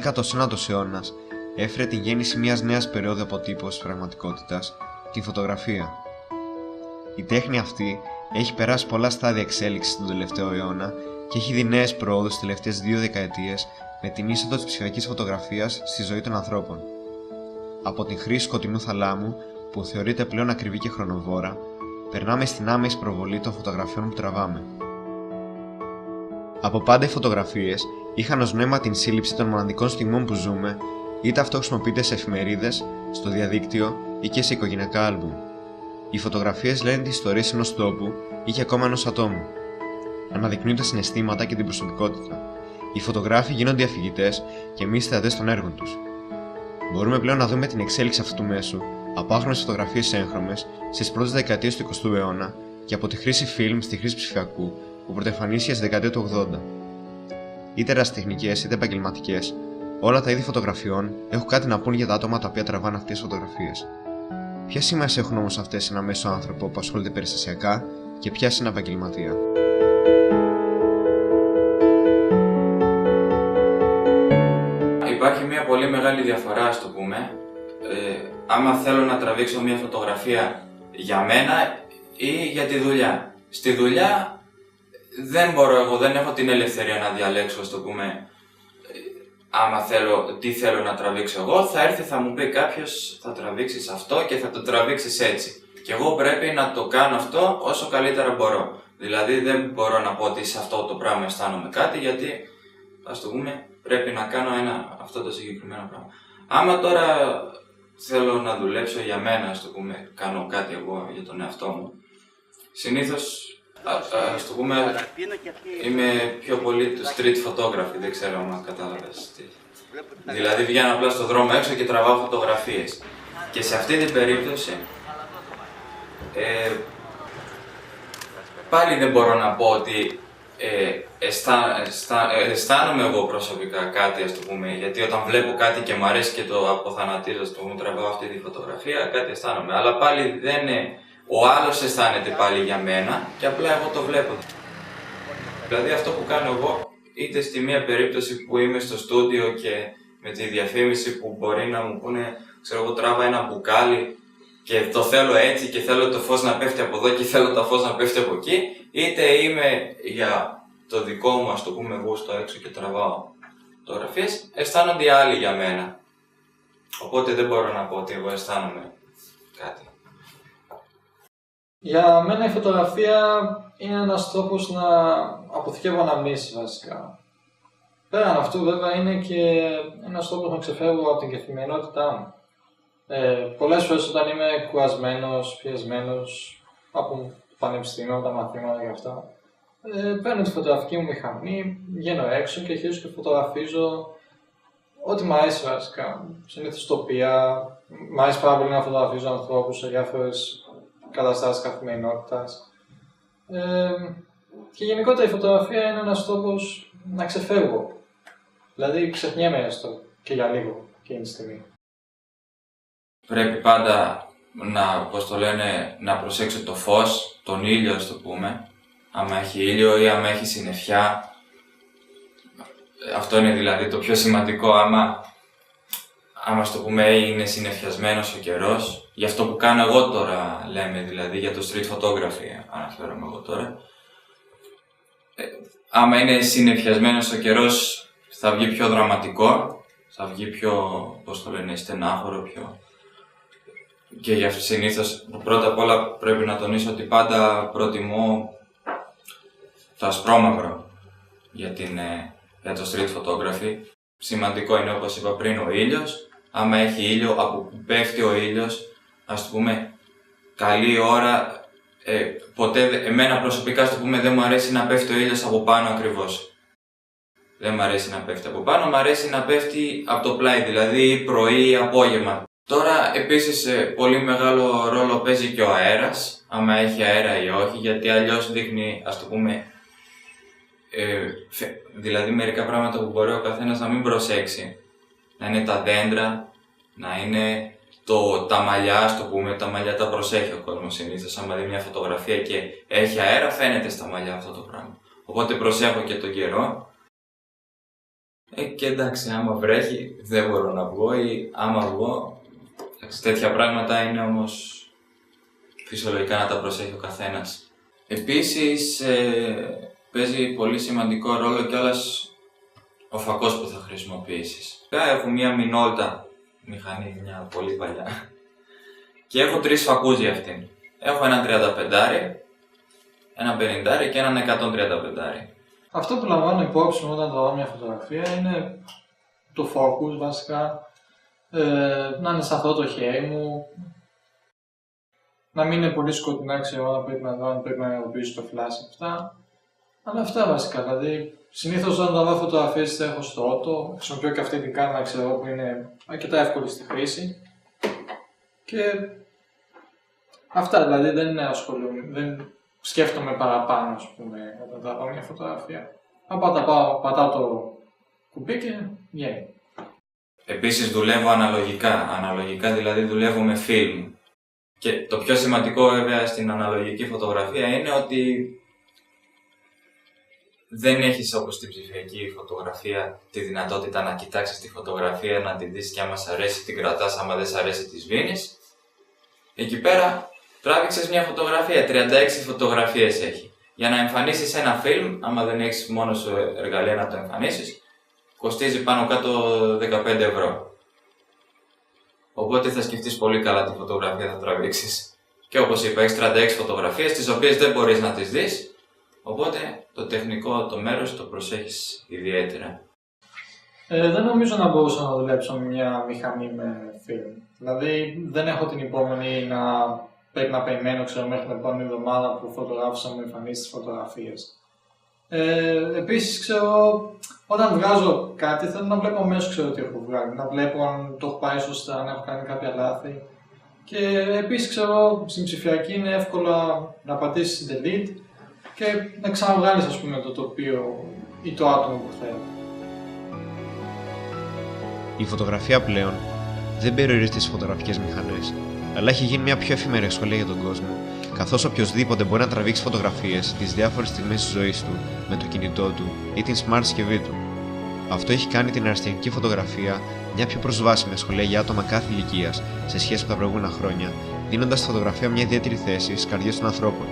19ος αιώνας έφερε την γέννηση μιας νέας περίοδου αποτύπωσης πραγματικότητας, την φωτογραφία. Η τέχνη αυτή έχει περάσει πολλά στάδια εξέλιξης τον τελευταίο αιώνα και έχει δει νέες προόδους τις τελευταίες 2 δεκαετίες με την είσοδο της ψηφιακής φωτογραφίας στη ζωή των ανθρώπων. Από την χρήση σκοτεινού θαλάμου, που θεωρείται πλέον ακριβή και χρονοβόρα, περνάμε στην άμεση προβολή των φωτογραφιών που τραβάμε. Από πάντα οι φωτογραφίες είχαν ως νόημα την σύλληψη των μοναδικών στιγμών που ζούμε, είτε αυτό χρησιμοποιείται σε εφημερίδες, στο διαδίκτυο ή και σε οικογενειακά άλμπουμ. Οι φωτογραφίες λένε τις ιστορίες ενός τόπου ή και ακόμα ενός ατόμου. Αναδεικνύουν τα συναισθήματα και την προσωπικότητα. Οι φωτογράφοι γίνονται αφηγητές και εμείς θεατές των έργων τους. Μπορούμε πλέον να δούμε την εξέλιξη αυτού του μέσου από άγνωστες φωτογραφίες έγχρωμες στις πρώτες δεκαετίες του 20ου αιώνα και από τη χρήση φιλμ στη χρήση ψηφιακού που πρωτοεμφανίστηκε στη δεκαετία του 80. Είτε ερασιτεχνικές είτε επαγγελματικές, όλα τα είδη φωτογραφιών έχουν κάτι να πούν για τα άτομα τα οποία τραβάνε αυτές τις φωτογραφίες. Ποια σημασία έχουν όμως αυτές σε ένα μέσο άνθρωπο που ασχολείται περιστασιακά και ποια σε ένα επαγγελματία? Υπάρχει μια πολύ μεγάλη διαφορά, ας το πούμε. Άμα θέλω να τραβήξω μια φωτογραφία για μένα ή για τη δουλειά. Στη δουλειά εγώ δεν έχω την ελευθερία να διαλέξω, ας το πούμε, άμα τι θέλω να τραβήξω εγώ. Θα έρθει, θα μου πει κάποιος, θα τραβήξεις αυτό και θα το τραβήξεις έτσι. Και εγώ πρέπει να το κάνω αυτό όσο καλύτερα μπορώ. Δηλαδή δεν μπορώ να πω ότι σε αυτό το πράγμα αισθάνομαι κάτι, γιατί, ας το πούμε, πρέπει να κάνω αυτό το συγκεκριμένο πράγμα. Άμα τώρα θέλω να δουλέψω για μένα, ας το πούμε, κάνω κάτι εγώ για τον εαυτό μου, συνήθως, ας το πούμε, είμαι πιο πολύ του street photography, δεν ξέρω αν κατάλαβες τι. Δηλαδή βγαίνω απλά στον δρόμο έξω και τραβάω φωτογραφίες. Και σε αυτή την περίπτωση, πάλι δεν μπορώ να πω ότι αισθάνομαι εγώ προσωπικά κάτι, ας το πούμε, γιατί όταν βλέπω κάτι και μου αρέσει και το αποθανατίζω, ας το πούμε, τραβάω αυτή τη φωτογραφία, κάτι αισθάνομαι. Αλλά πάλι δεν είναι, ο άλλος αισθάνεται πάλι για μένα και απλά εγώ το βλέπω. Δηλαδή αυτό που κάνω εγώ, είτε στη μία περίπτωση που είμαι στο στούντιο και με τη διαφήμιση που μπορεί να μου πούνε, ξέρω εγώ, τράβα ένα μπουκάλι και το θέλω έτσι και θέλω το φως να πέφτει από εδώ και θέλω το φως να πέφτει από εκεί, είτε είμαι για το δικό μου, ας το πούμε, γούστο έξω και τραβάω φωτογραφίες, αισθάνονται οι άλλοι για μένα. Οπότε δεν μπορώ να πω ότι εγώ αισθάνομαι κάτι. Για μένα η φωτογραφία είναι ένας τρόπος να αποθηκεύω αναμνήσεις βασικά. Πέραν αυτού βέβαια είναι και ένας τρόπος να ξεφεύγω από την καθημερινότητά μου. Πολλές φορές όταν είμαι κουρασμένος, πιεσμένος από το πανεπιστήμιο, τα μαθήματα και αυτά, παίρνω τη φωτογραφική μου μηχανή, βγαίνω έξω και αρχίζω και φωτογραφίζω ό,τι μου αρέσει βασικά. Συνήθως τοπία, μου αρέσει πάρα πολύ να φωτογραφίζω ανθρώπους σε διάφορες καταστάσεις καθημερινότητας. Και γενικότερα η φωτογραφία είναι ένας τρόπος να ξεφεύγω. Δηλαδή ξεχνιέμαι έστω και για λίγο εκείνη τη στιγμή. Πρέπει πάντα να προσέξω το φως, τον ήλιο, ας το πούμε. Άμα έχει ήλιο ή άμα έχει συννεφιά. Αυτό είναι δηλαδή το πιο σημαντικό, άμα ας το πούμε είναι συννεφιασμένος ο καιρός. Γι' αυτό που κάνω εγώ τώρα, λέμε δηλαδή, για το street photography, αναφέρομαι εγώ τώρα. Άμα είναι συννεφιασμένος ο καιρός, θα βγει πιο δραματικό, θα βγει πιο, στενάχωρο, πιο... Και γι' αυτό συνήθως, πρώτα απ' όλα πρέπει να τονίσω ότι πάντα προτιμώ το ασπρόμαυρο για το street photography. Σημαντικό είναι, όπως είπα πριν, ο ήλιος. Άμα έχει ήλιο, από που πέφτει ο ήλιος, ας το πούμε, καλή ώρα, εμένα προσωπικά, ας το πούμε, δεν μου αρέσει να πέφτει ο ήλιος από πάνω ακριβώς. Δεν μου αρέσει να πέφτει από πάνω, μου αρέσει να πέφτει από το πλάι, δηλαδή πρωί ή απόγευμα. Τώρα, επίσης, πολύ μεγάλο ρόλο παίζει και ο αέρας, άμα έχει αέρα ή όχι, γιατί αλλιώς δείχνει, ας το πούμε, δηλαδή μερικά πράγματα που μπορεί ο καθένας να μην προσέξει. Να είναι τα δέντρα, να είναι τα μαλλιά, ας το πούμε, τα μαλλιά τα προσέχει ο κόσμος συνήθως. Άμα δει μια φωτογραφία και έχει αέρα, φαίνεται στα μαλλιά αυτό το πράγμα. Οπότε προσέχω και τον καιρό. Και εντάξει, άμα βρέχει δεν μπορώ να βγω ή άμα βγω, τέτοια πράγματα είναι όμως φυσιολογικά να τα προσέχει ο καθένας. Επίσης, παίζει πολύ σημαντικό ρόλο κιόλας ο φακός που θα χρησιμοποιήσεις. Έχω μία Minolta μηχανή, μια πολύ παλιά, και έχω 3 φακούς για αυτήν. Έχω έναν 35, έναν 50 και έναν 135. Αυτό που λαμβάνω υπόψη μου όταν τραβάω μια φωτογραφία είναι το focus βασικά, να είναι σταθερό το χέρι μου, να μην είναι πολύ σκοτεινά, ξέρω να πρέπει να δω, αν πρέπει να ενεργοποιήσω το flash αυτά. Αλλά αυτά βασικά, δηλαδή συνήθως όταν τραβάω φωτογραφίες έχω στο ότο, χρησιμοποιώ και αυτή την κάμερα ξέρω που είναι αρκετά εύκολη στη χρήση. Και αυτά δηλαδή δεν ασχολούμαι, δεν σκέφτομαι παραπάνω ας πούμε όταν τραβάω μια φωτογραφία. Απλά πατάω το κουμπί και βγαίνει. Επίσης δουλεύω αναλογικά δηλαδή δουλεύω με φιλμ. Και το πιο σημαντικό βέβαια στην αναλογική φωτογραφία είναι ότι δεν έχεις όπως στην ψηφιακή φωτογραφία τη δυνατότητα να κοιτάξεις τη φωτογραφία, να την δεις και άμα σ' αρέσει την κρατάς, άμα δεν σ' αρέσει τη σβήνεις. Εκεί πέρα τράβηξες μια φωτογραφία, 36 φωτογραφίες έχει. Για να εμφανίσεις ένα φιλμ, άμα δεν έχεις μόνο σου εργαλεία να το εμφανίσεις, κοστίζει πάνω κάτω 15 ευρώ. Οπότε θα σκεφτείς πολύ καλά τι φωτογραφία θα τραβήξεις. Και όπως είπα, έχεις 36 φωτογραφίες, τις οποίες δεν μπορείς να τις δεις, οπότε το τεχνικό το μέρος το προσέχεις ιδιαίτερα. Δεν νομίζω να μπορούσα να δουλέψω με μια μηχανή με φιλμ. Δηλαδή δεν έχω την υπομονή να πρέπει να περιμένω μέχρι την επόμενη εβδομάδα που ο φωτογράφος μου εμφανίσει τις φωτογραφίες. Επίσης ξέρω, όταν βγάζω κάτι θέλω να βλέπω αμέσως τι έχω βγάλει, να βλέπω αν το έχω πάει σωστά, αν έχω κάνει κάποια λάθη. Και επίσης ξέρω, στην ψηφιακή είναι εύκολο να πατήσεις delete και να ξαναβγάλεις ας πούμε το τοπίο ή το άτομο που θέλω. Η φωτογραφία πλέον δεν περιορίζεται στις φωτογραφικές μηχανές, αλλά έχει γίνει μια πιο εφημερή σχολεία για τον κόσμο, καθώς οποιοδήποτε μπορεί να τραβήξει φωτογραφίες τις διάφορες στιγμές της ζωής του με το κινητό του ή την smart συσκευή του. Αυτό έχει κάνει την αεραστιακή φωτογραφία μια πιο προσβάσιμη σχολεία για άτομα κάθε ηλικίας σε σχέση με τα προηγούμενα χρόνια, δίνοντας στη φωτογραφία μια ιδιαίτερη θέση στις καρδιές των ανθρώπων.